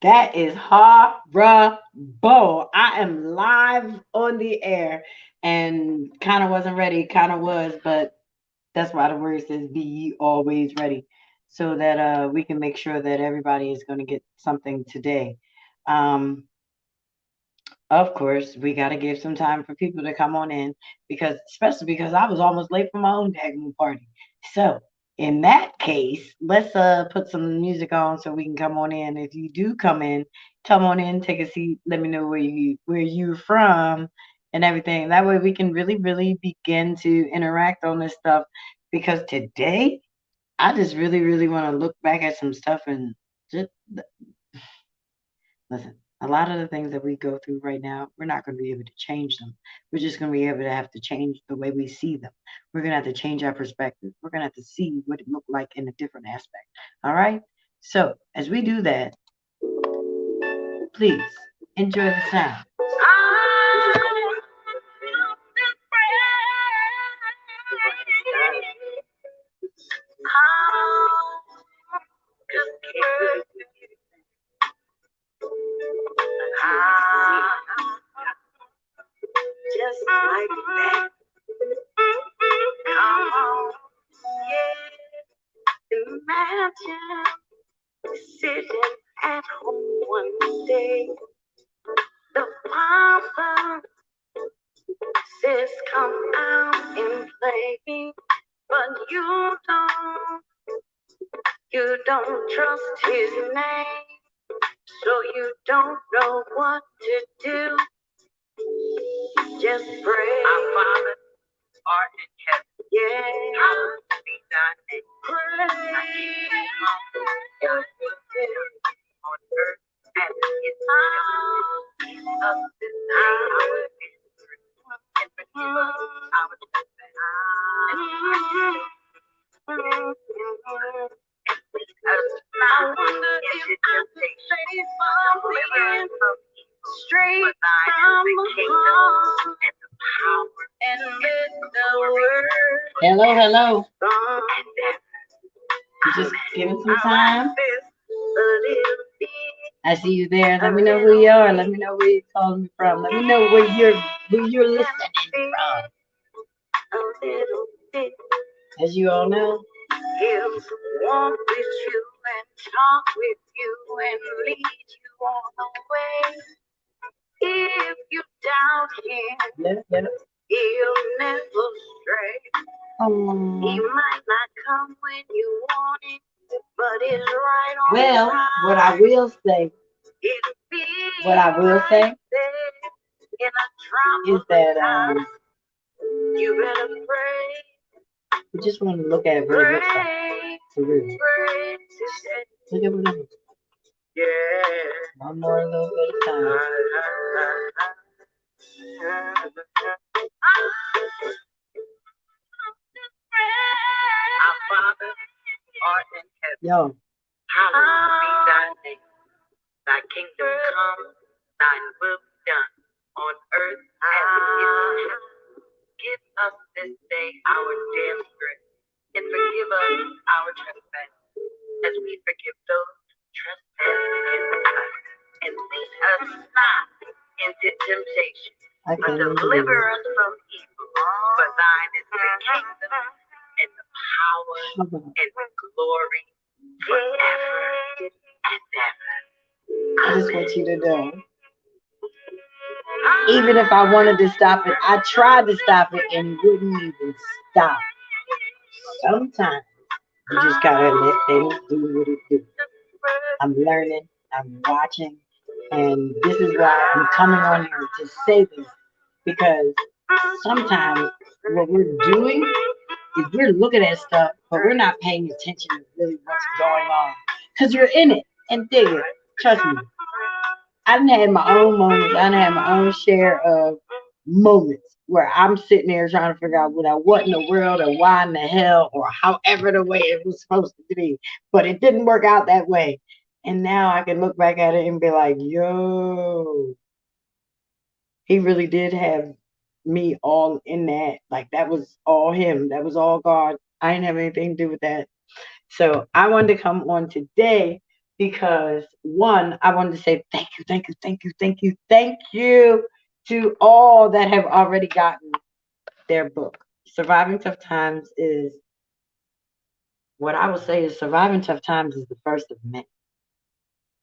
That is horrible. I am live on the air and kind of wasn't ready, kind of was, but that's why the word says be ye always ready so that we can make sure that everybody is going to get something today. Um, of course, we got to give some time for people to come on in because, especially because I was almost late for my own daggone party. So, in that case, let's put some music on so we can come on in. If you do come on in, take a seat. Let me know where you're from and everything. That way, we can really, really begin to interact on this stuff. Because today, I just really, really want to look back at some stuff and just listen, a lot of the things that we go through right now, we're not going to be able to change them. We're just going to be able to have to change the way we see them. We're going to have to change our perspective. We're going to have to see what it looked like in a different aspect. All right? So, as we do that, please enjoy the sound. Just like that. Come on, yeah. Imagine sitting at home one day. The father says, "Come out and play," but you don't trust his name, so you don't know what to do. Just pray. Our Father art in heaven. Yeah. Hallowed be thy name. Pray. Thy kingdom come. Thy will be done on earth as it is in heaven. Give us this day our daily bread, and forgive us our trespasses, as we forgive those. I wonder if I could say something straight from the heart and let the word. Hello, hello. Just give it some time. I see you there. Let me know who you are. Let me know where you're calling me from. Let me know who you're listening from. As you all know, he'll walk with you and talk with you and lead you on the way. If you doubt him, he'll never stray. He might not come when you want him, but it's right on. Well, what I will say is that you better pray. We just want to look at it what it looks like. For real. Look at what it looks like. Yeah. One more little bit of time. Our Father art in heaven. Yo. Hallowed be thy name. Thy kingdom come, thy will be done on earth as it is in heaven. Give us this day our daily bread, and forgive us our trespasses, as we forgive those who trespass against us. And lead us not into temptation, but deliver us from evil. For thine is the kingdom, and the power, and the glory, forever and ever. I just want you to know, even if I wanted to stop it, I tried to stop it and it wouldn't even stop. Sometimes you just gotta let things do what it do. I'm learning, I'm watching, and this is why I'm coming on here to say this because sometimes what we're doing is we're looking at stuff, but we're not paying attention to really what's going on because you're in it and dig it. Trust me. I done had my own moments. I done had my own share of moments where I'm sitting there trying to figure out what in the world or why in the hell or however the way it was supposed to be. But it didn't work out that way. And now I can look back at it and be like, yo, he really did have me all in that. Like that was all him. That was all God. I didn't have anything to do with that. So I wanted to come on today because one, I wanted to say thank you, thank you, thank you, thank you, thank you to all that have already gotten their book. Surviving Tough Times is what I will say is Surviving Tough Times is the first of many.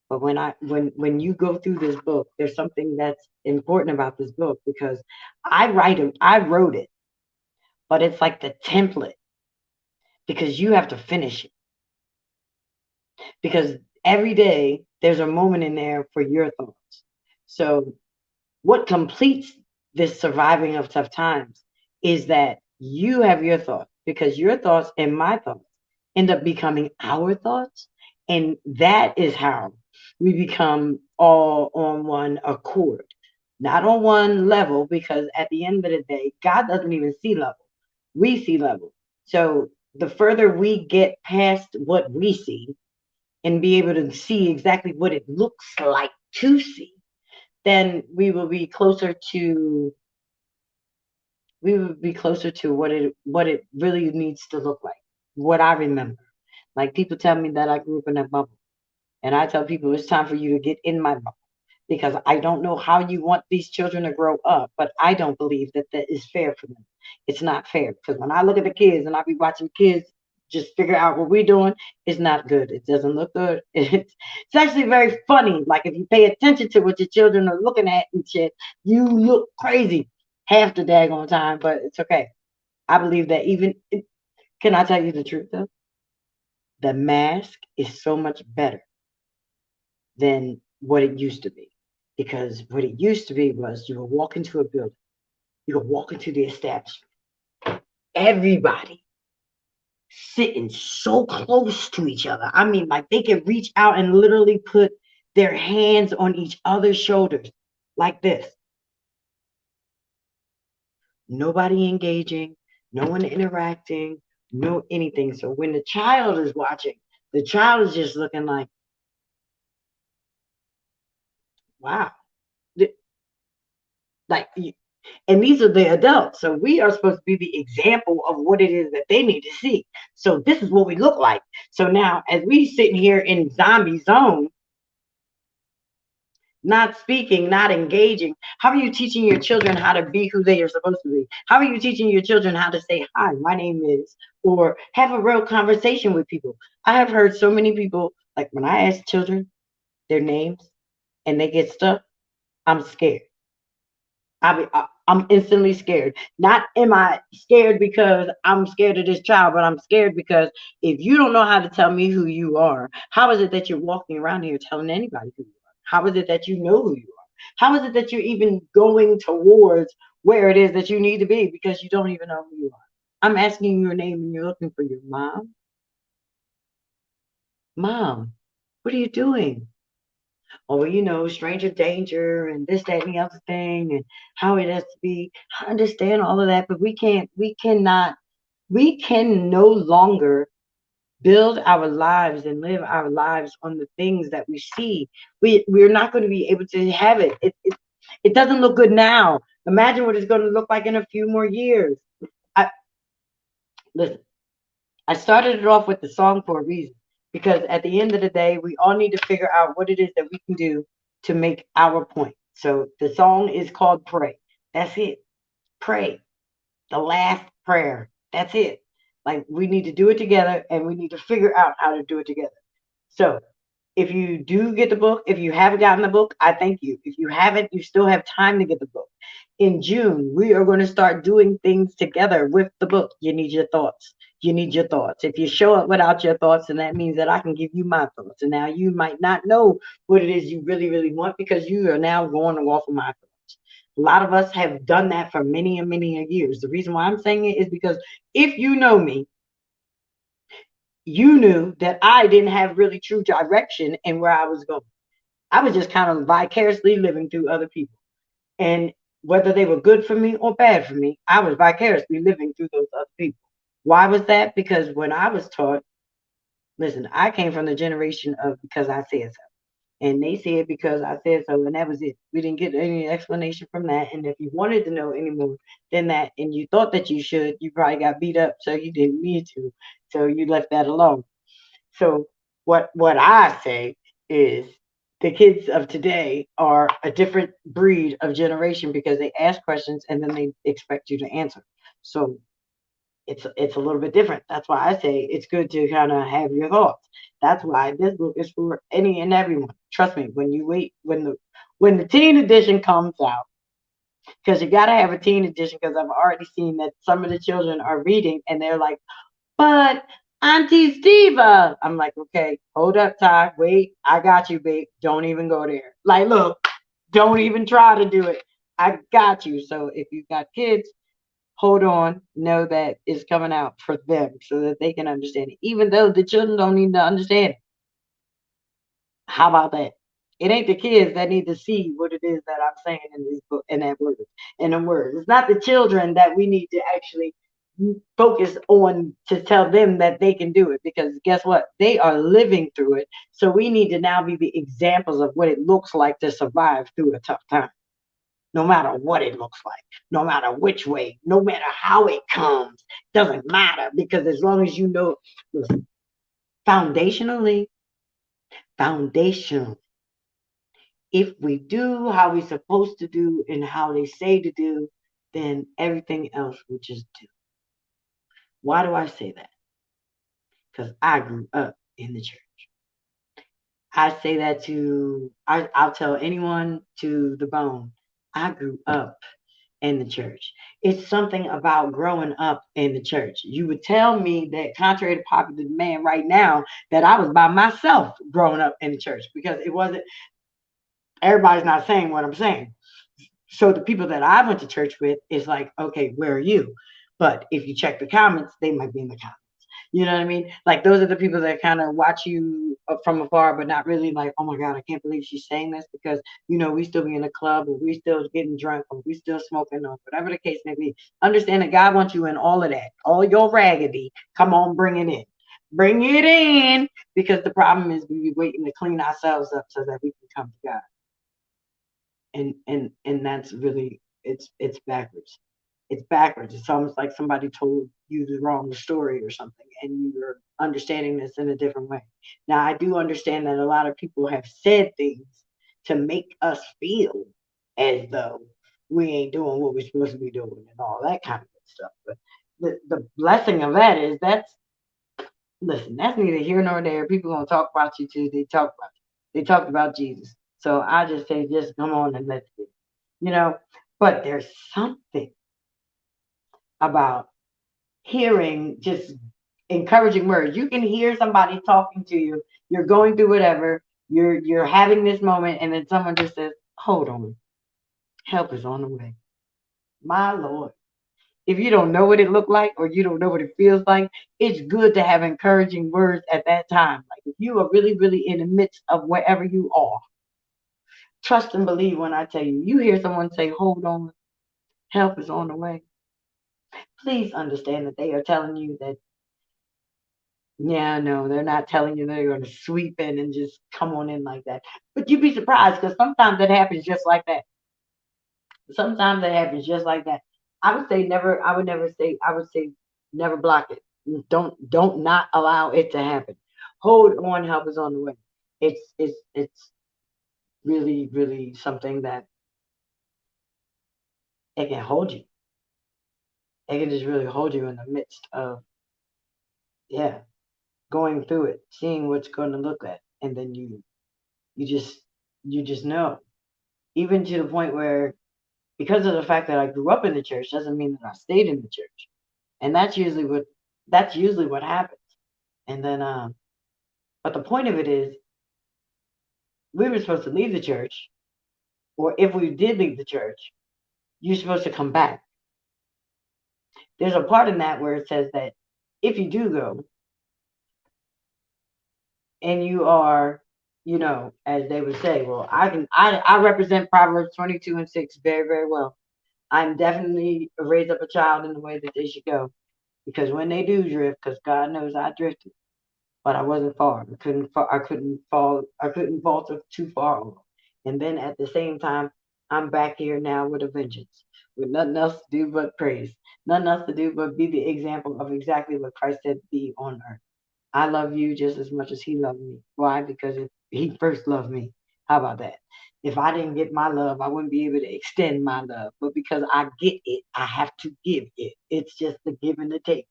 But when you go through this book, there's something that's important about this book because I wrote it, but it's like the template because you have to finish it. Because every day there's a moment in there for your thoughts. So what completes this surviving of tough times is that you have your thoughts because your thoughts and my thoughts end up becoming our thoughts. And that is how we become all on one accord, not on one level, because at the end of the day, God doesn't even see level. We see level. So the further we get past what we see and be able to see exactly what it looks like to see, then we would be closer to what it really needs to look like. What I remember. Like people tell me that I grew up in a bubble. And I tell people it's time for you to get in my bubble. Because I don't know how you want these children to grow up, but I don't believe that that is fair for them. It's not fair. Because when I look at the kids and I be watching kids just figure out what we're doing, it's not good. It doesn't look good. It's actually very funny. Like if you pay attention to what your children are looking at and shit, you look crazy half the daggone time, but it's okay. I believe that can I tell you the truth though? The mask is so much better than what it used to be. Because what it used to be was you would walk into a building, you would walk into the establishment, everybody sitting so close to each other. I mean, like they could reach out and literally put their hands on each other's shoulders like this. Nobody engaging, no one interacting, no anything. So when the child is watching, the child is just looking like, wow. Like, and these are the adults. So we are supposed to be the example of what it is that they need to see. So this is what we look like. So now, as we sitting here in zombie zone, not speaking, not engaging, how are you teaching your children how to be who they are supposed to be? How are you teaching your children how to say, hi, my name is, or have a real conversation with people? I have heard so many people, like when I ask children their names and they get stuck, I'm scared. I'm instantly scared. Not am I scared because I'm scared of this child, but I'm scared because if you don't know how to tell me who you are, how is it that you're walking around here telling anybody who you are? How is it that you know who you are? How is it that you're even going towards where it is that you need to be because you don't even know who you are? I'm asking your name and you're looking for your mom. Mom, what are you doing? Oh, well, stranger danger and this, that, and the other thing, and how it has to be. I understand all of that, but we can no longer build our lives and live our lives on the things that we see. We're not going to be able to have it. It doesn't look good now. Imagine what it's going to look like in a few more years. I listen. I started it off with the song for a reason because at the end of the day, we all need to figure out what it is that we can do to make our point. So the song is called Pray. That's it. Pray. The last prayer. That's it. Like we need to do it together and we need to figure out how to do it together. So if you do get the book, if you haven't gotten the book, I thank you. If you haven't, you still have time to get the book. In June, we are going to start doing things together with the book. You need your thoughts. You need your thoughts. If you show up without your thoughts, then that means that I can give you my thoughts. And now you might not know what it is you really, really want because you are now going off of my thoughts. A lot of us have done that for many and many years. The reason why I'm saying it is because if you know me, you knew that I didn't have really true direction in where I was going. I was just kind of vicariously living through other people. And whether they were good for me or bad for me, I was vicariously living through those other people. Why was that? Because when I was taught, listen, I came from the generation of because I said so. And they said because I said so, and that was it. We didn't get any explanation from that. And if you wanted to know any more than that, and you thought that you should, you probably got beat up, so you didn't need to. So you left that alone. So what I say is the kids of today are a different breed of generation because they ask questions and then they expect you to answer. So it's a little bit different. That's why I say it's good to kind of have your thoughts. That's why this book is for any and everyone. Trust me, when the teen edition comes out, because you got to have a teen edition, because I've already seen that some of the children are reading and they're like, but Auntie Steva, I'm like, okay, hold up, Ty, wait, I got you, babe. Don't even go there. Like, look, don't even try to do it. I got you. So if you've got kids, hold on, know that it's coming out for them so that they can understand it, even though the children don't need to understand it. How about that? It ain't the kids that need to see what it is that I'm saying in this book, in that word, in the words. It's not the children that we need to actually focus on to tell them that they can do it, because guess what? They are living through it. So we need to now be the examples of what it looks like to survive through a tough time. No matter what it looks like, no matter which way, no matter how it comes, doesn't matter, because as long as you know, listen, foundationally, foundationally, if we do how we're supposed to do and how they say to do, then everything else will just do. Why do I say that? Because I grew up in the church. I say that I'll tell anyone to the bone. I grew up in the church. It's something about growing up in the church. You would tell me that, contrary to popular demand right now, that I was by myself growing up in the church, because it wasn't, everybody's not saying what I'm saying. So the people that I went to church with is like, okay, where are you? But if you check the comments, they might be in the comments. You know what I mean? Like, those are the people that kind of watch you from afar, but not really like, oh my God, I can't believe she's saying this, because, we still be in the club, or we still getting drunk, or we still smoking, or whatever the case may be. Understand that God wants you in all of that, all your raggedy. Come on, bring it in. Bring it in, because the problem is we be waiting to clean ourselves up so that we can come to God. And that's really, it's backwards. It's backwards. It's almost like somebody told you the wrong story or something, and you're understanding this in a different way. Now, I do understand that a lot of people have said things to make us feel as though we ain't doing what we're supposed to be doing and all that kind of stuff. But the blessing of that is, listen, that's neither here nor there. People gonna talk about you too. They talk about you. They talked about Jesus. So I just say, just come on and let's do it. You know, but there's something about hearing just encouraging words. You can hear somebody talking to you. You're going through whatever. You're having this moment, and then someone just says, "Hold on, help is on the way." My Lord. If you don't know what it looked like, or you don't know what it feels like, it's good to have encouraging words at that time. Like, if you are really, really in the midst of wherever you are, trust and believe when I tell you, you hear someone say, hold on, help is on the way. Please understand that they are telling you that, yeah, no, they're not telling you they're going to sweep in and just come on in like that. But you'd be surprised, because sometimes that happens just like that. Sometimes that happens just like that. I would say never. I would say never block it. Don't not allow it to happen. Hold on, help is on the way. It's really, really something that it can hold you. It can just really hold you in the midst of, yeah, going through it, seeing what's going to look at, and then you just you just know. Even to the point where, because of the fact that I grew up in the church, doesn't mean that I stayed in the church. And that's usually what happens. And then but the point of it is, we were supposed to leave the church, or if we did leave the church, you're supposed to come back. There's a part in that where it says that if you do go, and you are, as they would say, well, I represent Proverbs 22:6 very, very well. I'm definitely raise up a child in the way that they should go, because when they do drift, because God knows I drifted, but I wasn't far. I couldn't falter too far off. And then at the same time, I'm back here now with a vengeance, with nothing else to do but praise, nothing else to do but be the example of exactly what Christ said, be on earth. I love you just as much as he loved me. Why? Because He first loved me. How about that? If I didn't get my love, I wouldn't be able to extend my love. But because I get it, I have to give it. It's just the give and the take.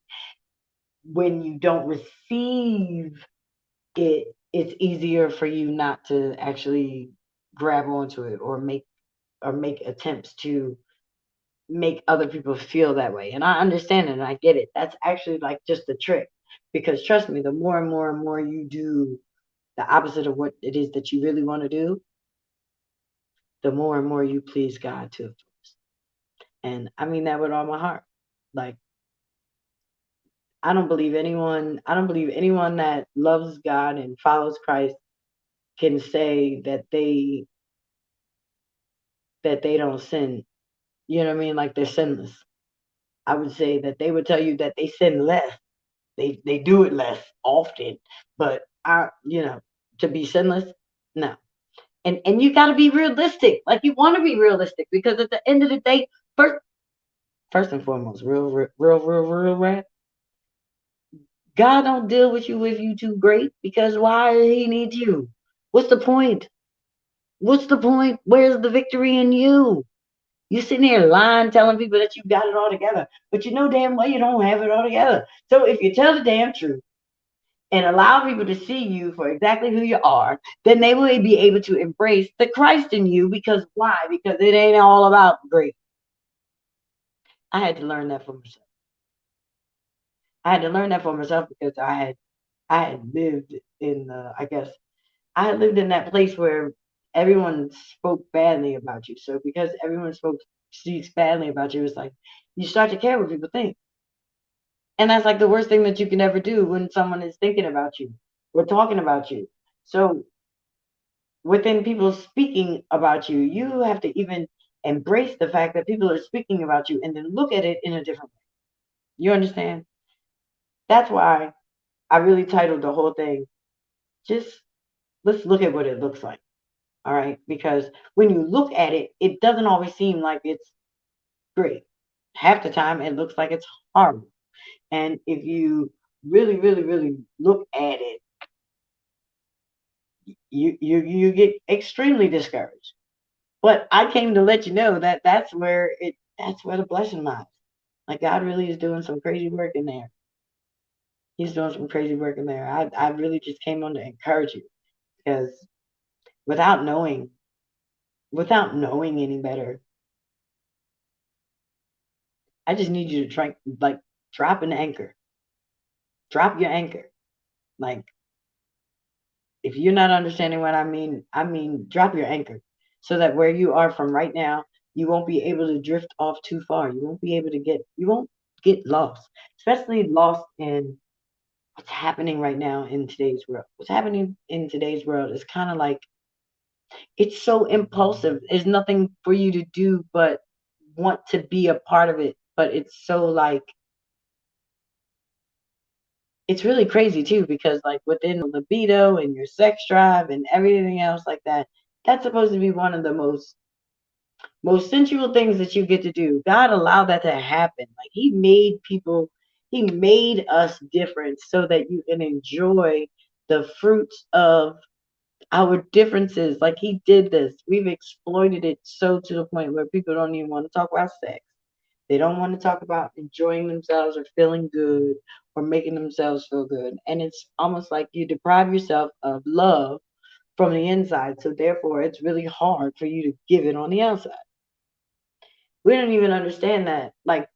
When you don't receive it, it's easier for you not to actually grab onto it or make attempts to make other people feel that way. And I understand it and I get it. That's actually like just a trick. Because trust me, the more and more and more you do the opposite of what it is that you really want to do, the more and more you please God too. And I mean that with all my heart. Like I don't believe anyone that loves God and follows Christ can say that they don't sin. You know what I mean? Like they're sinless. I would say that they would tell you that they sin less. They do it less often. But to be sinless, no. And you gotta be realistic. Like you want to be realistic because at the end of the day, first and foremost, real rap. God don't deal with you if you too great because why he need you? What's the point? What's the point? Where's the victory in you? You sitting here lying, telling people that you got it all together, but you know damn well you don't have it all together. So if you tell the damn truth and allow people to see you for exactly who you are, then they will be able to embrace the Christ in you because why? Because it ain't all about great. I had to learn that for myself. I had to learn that for myself because I had lived in I guess I had lived in that place where everyone spoke badly about you. So because everyone speaks badly about you, it's like you start to care what people think. And that's like the worst thing that you can ever do when someone is thinking about you or talking about you. So within people speaking about you, you have to even embrace the fact that people are speaking about you and then look at it in a different way. You understand? That's why I really titled the whole thing, just let's look at what it looks like. All right. Because when you look at it, it doesn't always seem like it's great. Half the time, it looks like it's horrible. And if you really, really, really look at it, you get extremely discouraged. But I came to let you know that that's where the blessing lies. Like God really is doing some crazy work in there. He's doing some crazy work in there. I really just came on to encourage you because without knowing without knowing any better, I just need you to try like drop an anchor. Drop your anchor. Like if you're not understanding what I mean drop your anchor so that where you are from right now, you won't be able to drift off too far. You won't get lost, especially lost in what's happening right now in today's world. What's happening in today's world is kind of like it's so impulsive. There's nothing for you to do but want to be a part of it. But it's so like it's really crazy too because like within the libido and your sex drive and everything else like that, that's supposed to be one of the most sensual things that you get to do. God allowed that to happen. Like he made us different so that you can enjoy the fruits of our differences. Like he did this. We've exploited it so to the point where people don't even want to talk about sex. They don't want to talk about enjoying themselves or feeling good or making themselves feel good. And it's almost like you deprive yourself of love from the inside. So therefore, it's really hard for you to give it on the outside. We don't even understand that. Like,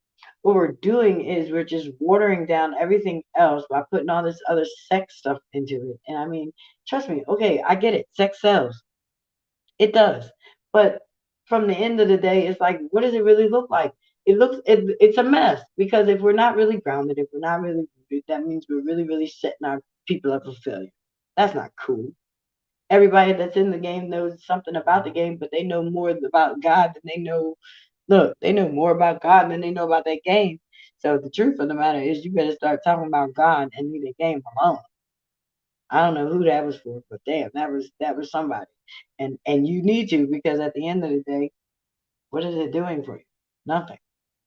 what we're doing is we're just watering down everything else by putting all this other sex stuff into it. And I mean, trust me, okay, I get it. Sex sells. It does. But from the end of the day, it's like, what does it really look like? It's a mess because if we're not really grounded, if we're not really rooted, that means we're really, really setting our people up for failure. That's not cool. Everybody that's in the game knows something about the game, but they know more about God than they know. Look, they know more about God than they know about that game. So the truth of the matter is, you better start talking about God and leave the game alone. I don't know who that was for, but damn, that was somebody. And you need to because at the end of the day, what is it doing for you? Nothing.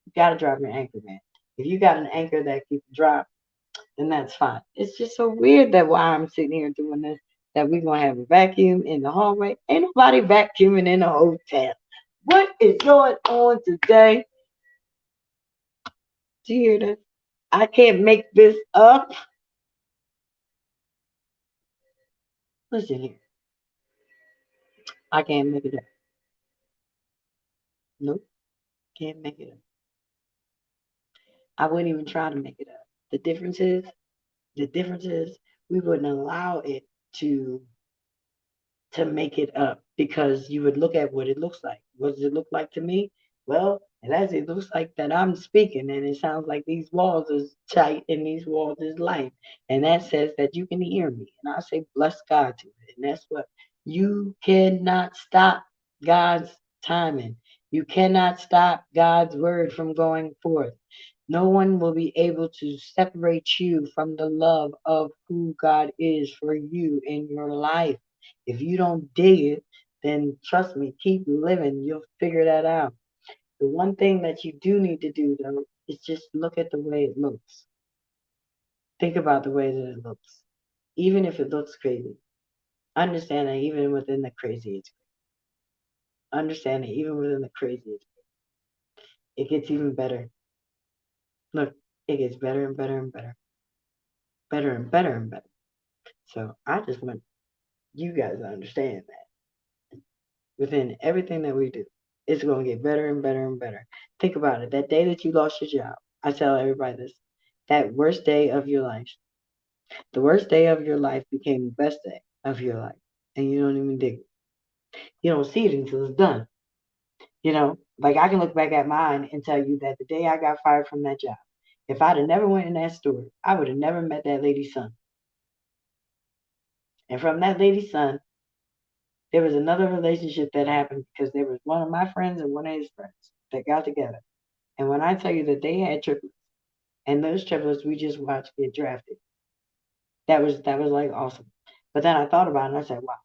You gotta drop your anchor, man. If you got an anchor that you can drop, then that's fine. It's just so weird that why I'm sitting here doing this that we're gonna have a vacuum in the hallway. Ain't nobody vacuuming in a hotel. What is going on today? Do you hear this? I can't make this up. Listen here. I can't make it up. Nope, can't make it up. I wouldn't even try to make it up. The difference is we wouldn't allow it to make it up because you would look at what it looks like. What does it look like to me? Well, it looks like that I'm speaking and it sounds like these walls is tight and these walls is light. And that says that you can hear me. And I say, bless God to it. And that's what you cannot stop God's timing. You cannot stop God's word from going forth. No one will be able to separate you from the love of who God is for you in your life. If you don't dig it, then trust me, keep living. You'll figure that out. The one thing that you do need to do, though, is just look at the way it looks. Think about the way that it looks. Even if it looks crazy, understand that even within the crazy, it's great. Understand that even within the crazy, it's great. It gets even better. Look, it gets better and better and better. Better and better and better. So I just want you guys to understand that within everything that we do, it's going to get better and better and better. Think about it. That day that you lost your job, I tell everybody this, that worst day of your life, the worst day of your life became the best day of your life. And you don't even dig it. You don't see it until it's done. Like I can look back at mine and tell you that the day I got fired from that job, if I'd have never went in that store, I would have never met that lady's son. And from that lady's son, there was another relationship that happened because there was one of my friends and one of his friends that got together. And when I tell you that they had triplets, and those triplets we just watched get drafted, that was like awesome. But then I thought about it and I said, wow,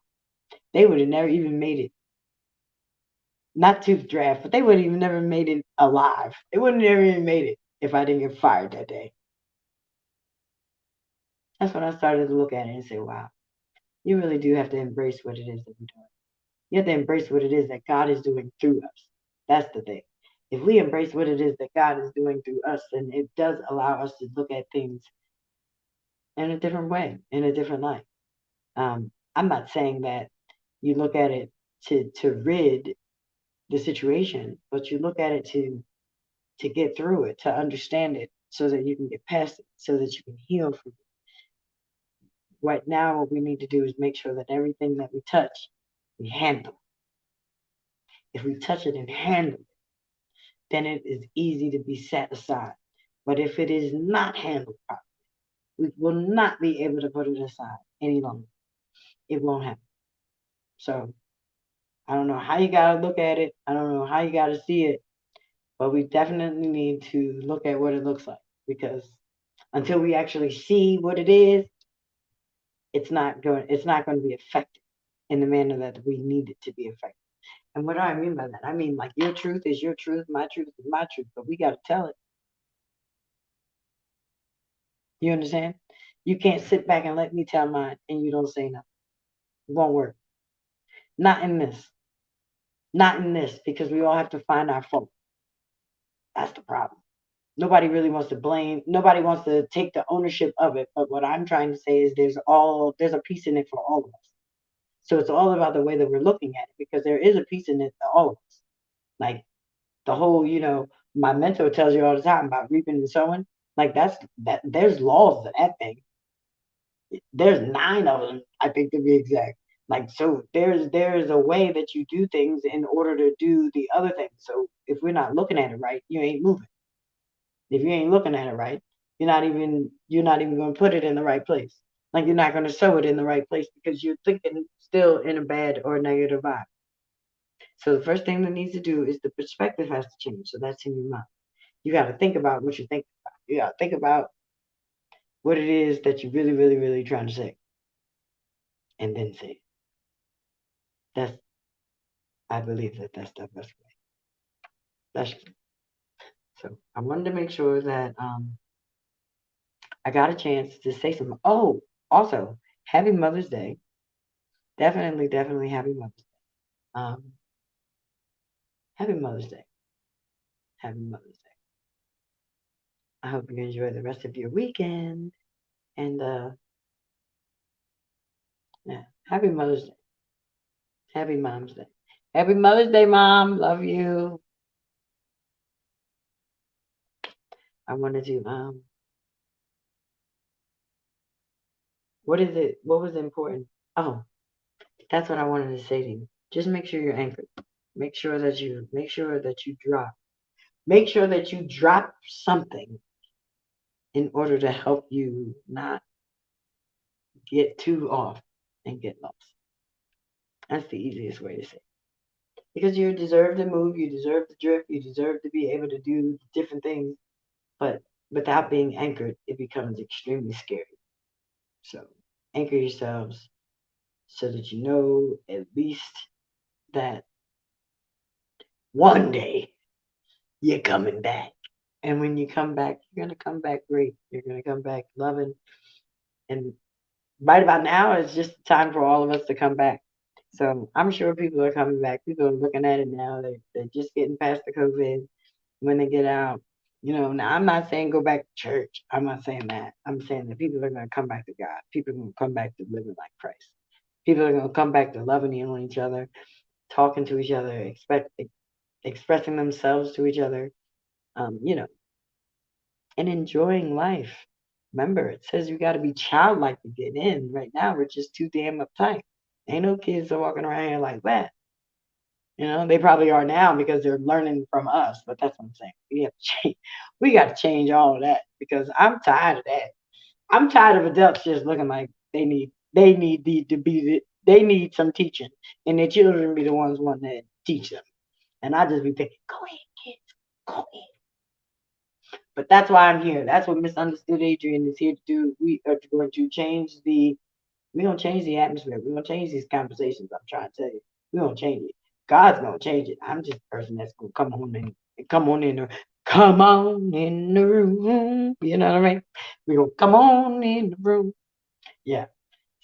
they would have never even made it, not to the draft, but they would have even never made it alive. They wouldn't have never even made it if I didn't get fired that day. That's when I started to look at it and say, wow, you really do have to embrace what it is that we're doing. You have to embrace what it is that God is doing through us. That's the thing. If we embrace what it is that God is doing through us, then it does allow us to look at things in a different way, in a different light. I'm not saying that you look at it to rid the situation, but you look at it to get through it, to understand it, so that you can get past it, so that you can heal from it. Right now, what we need to do is make sure that everything that we touch, we handle. If we touch it and handle it, then it is easy to be set aside. But if it is not handled properly, we will not be able to put it aside any longer. It won't happen. So I don't know how you got to look at it. I don't know how you got to see it, but we definitely need to look at what it looks like, because until we actually see what it is, it's not going to be effective in the manner that we need it to be effective. And what do I mean by that? I mean, like, your truth is your truth, my truth is my truth, but we got to tell it. You understand? You can't sit back and let me tell mine and you don't say nothing. It won't work. Not in this. Not in this, because we all have to find our fault. That's the problem. Nobody really wants to blame. Nobody wants to take the ownership of it. But what I'm trying to say is there's a piece in it for all of us. So it's all about the way that we're looking at it, because there is a piece in it for all of us. Like the whole, my mentor tells you all the time about reaping and sowing. Like that there's laws to that thing. There's 9 of them, I think, to be exact. Like, so there's a way that you do things in order to do the other thing. So if we're not looking at it right, you ain't moving. If you ain't looking at it right, you're not even going to put it in the right place. Like, you're not going to sow it in the right place because you're thinking still in a bad or negative vibe. So the first thing that needs to do is the perspective has to change. So that's in your mind. You got to think about what you're thinking about. You got to think about what it is that you're really, really, really trying to say, and then say it. That's I believe that that's the best way. That's so. I wanted to make sure that I got a chance to say something. Oh, also, happy Mother's Day. definitely happy Mother's Day. Happy Mother's Day. Happy Mother's Day. I hope you enjoy the rest of your weekend. And yeah, happy Mother's Day. Happy Mom's Day. Happy Mother's Day, Mom. Love you. I wanted to what is it? What was important? Oh, that's what I wanted to say to you. Just make sure you're anchored. Make sure that you drop. Make sure that you drop something in order to help you not get too off and get lost. That's the easiest way to say it. Because you deserve to move, you deserve to drift, you deserve to be able to do different things, but without being anchored, it becomes extremely scary. So anchor yourselves so that you know at least that one day you're coming back. And when you come back, you're going to come back great. You're going to come back loving. And right about now, it's just time for all of us to come back. So I'm sure people are coming back. People are looking at it now. They're just getting past the COVID when they get out. Now I'm not saying go back to church. I'm not saying that. I'm saying that people are going to come back to God. People are going to come back to living like Christ. People are going to come back to loving on each other, talking to each other, expressing themselves to each other, and enjoying life. Remember, it says you got to be childlike to get in. Right now, we're just too damn uptight. Ain't no kids are walking around here like that. They probably are now because they're learning from us. But that's what I'm saying. We have to change. We got to change all of that because I'm tired of that. I'm tired of adults just looking like they need some teaching, and their children be the ones wanting to teach them. And I just be thinking, go ahead, kids, go ahead. But that's why I'm here. That's what Misunderstood Adrian is here to do. We are going to we're gonna change the atmosphere. We're gonna change these conversations. I'm trying to tell you. We're gonna change it. God's gonna change it. I'm just a person that's gonna come on in the room. You know what I mean? We're gonna come on in the room. Yeah.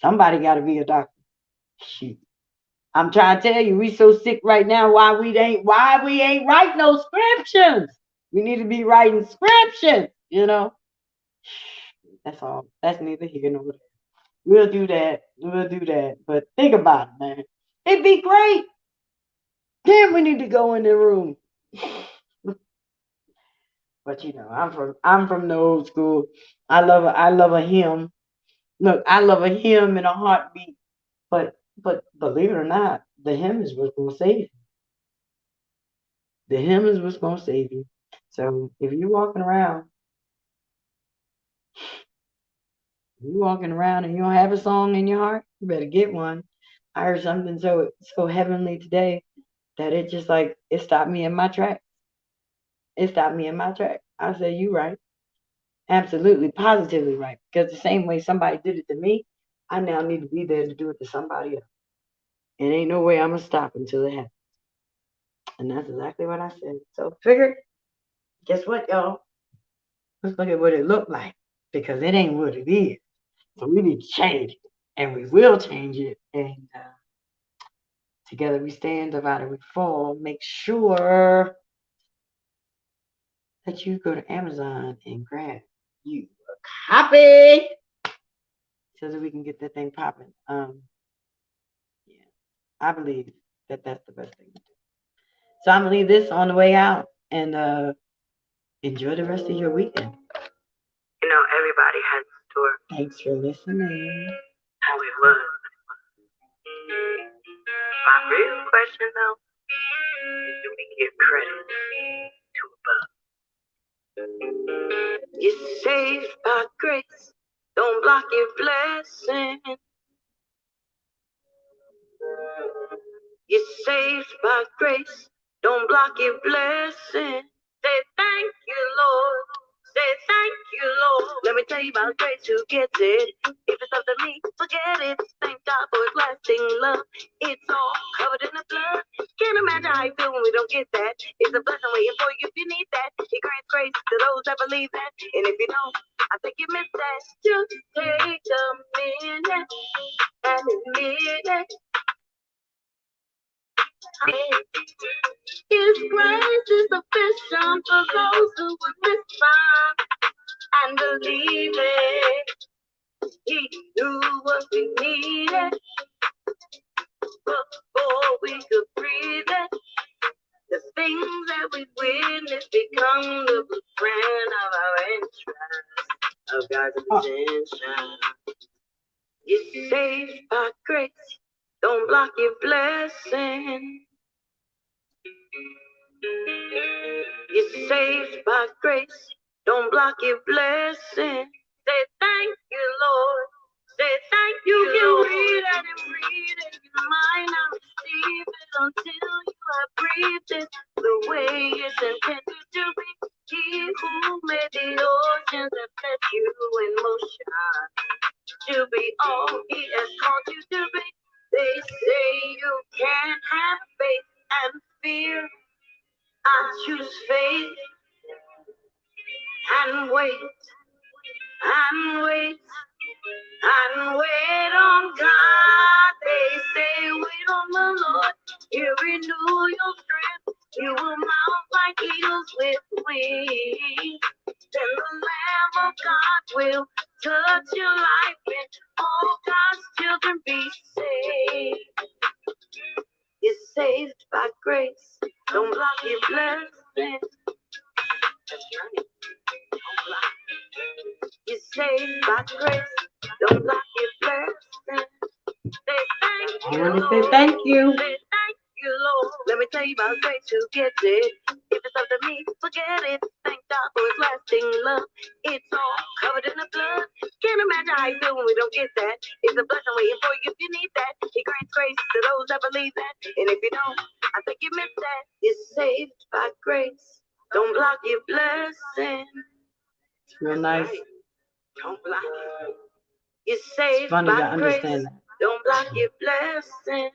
Somebody gotta be a doctor. Shoot. I'm trying to tell you, we so sick right now. Why we ain't writing no scriptures? We need to be writing scriptures. That's all. That's neither here nor there. We'll do that. We'll do that. But think about it, man. It'd be great. Then we need to go in the room. But I'm from the old school. I love a hymn. Look, I love a hymn in a heartbeat. But believe it or not, the hymn is what's gonna save you. The hymn is what's gonna save you. So if you're walking around and you don't have a song in your heart, you better get one. I heard something so heavenly today that it just like it stopped me in my track. It stopped me in my track. I said, "You right, absolutely, positively right." Because the same way somebody did it to me, I now need to be there to do it to somebody else. And ain't no way I'm gonna stop until it happens. And that's exactly what I said. So figure, guess what, y'all? Let's look at what it looked like because it ain't what it is. So we need to change it, and we will change it. And together we stand, divided we fall. Make sure that you go to Amazon and grab you a copy so that we can get that thing popping. Yeah, I believe that that's the best thing to do. So I'm gonna leave this on the way out and enjoy the rest of your weekend. Everybody has a story. Thanks for listening. How it was. My real question though is, do we give credit to above? You're saved by grace. Don't block your blessing. You're saved by grace. Don't block your blessing. Say thank you, Lord. Say thank you, Lord. Let me tell you about grace, who gets it. If it's up to me, forget it. Thank God for his lasting love. It's all covered in the blood. Can't imagine how you feel when we don't get that. It's a blessing waiting for you if you need that. He grants grace to those that believe that. And if you don't, I think you missed that. Just take a minute and admit it. His grace is sufficient for those who would respond and believe it. He knew what we needed before we could breathe it. The things that we witnessed become the blueprint of our interest, of God's intention. You're saved by grace. Don't block your blessing. You're saved by grace. Don't block your blessing. Say thank you, Lord. Say thank you. You can read it and read it. You might not receive it until you have breathed it the way it's intended to be. He who made the oceans and set you in motion to be all he has called you to be. They say you can't have faith and fear. I choose faith and wait and wait and wait on God. They say wait on the Lord. You renew your strength. You will mount like eagles with wings. Then the Lamb of God will touch your life and all God's children be saved. You're saved by grace. Don't block your blessing. That's right. Don't block. You're saved by grace. Don't block your blessing. Say thank you. I want to say thank you. Say thank you, Lord. Let me tell you about grace. You get it. If it's up to me, forget it. Thank God for His lasting love. It's all covered in the blood. Can't imagine how you feel when we don't get that. It's a blessing waiting for you if you need that. He grants grace to those that believe that. And if you don't, I think you missed that. You're saved by grace. Don't block your blessing. It's real nice. Don't block it. You're saved It's funny by to grace. understand that. Don't block your blessing.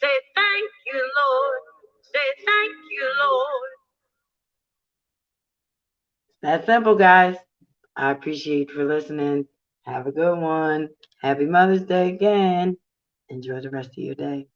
Say thank you, Lord. Say thank you, Lord. That's simple, guys. I appreciate you for listening. Have a good one. Happy Mother's Day again. Enjoy the rest of your day.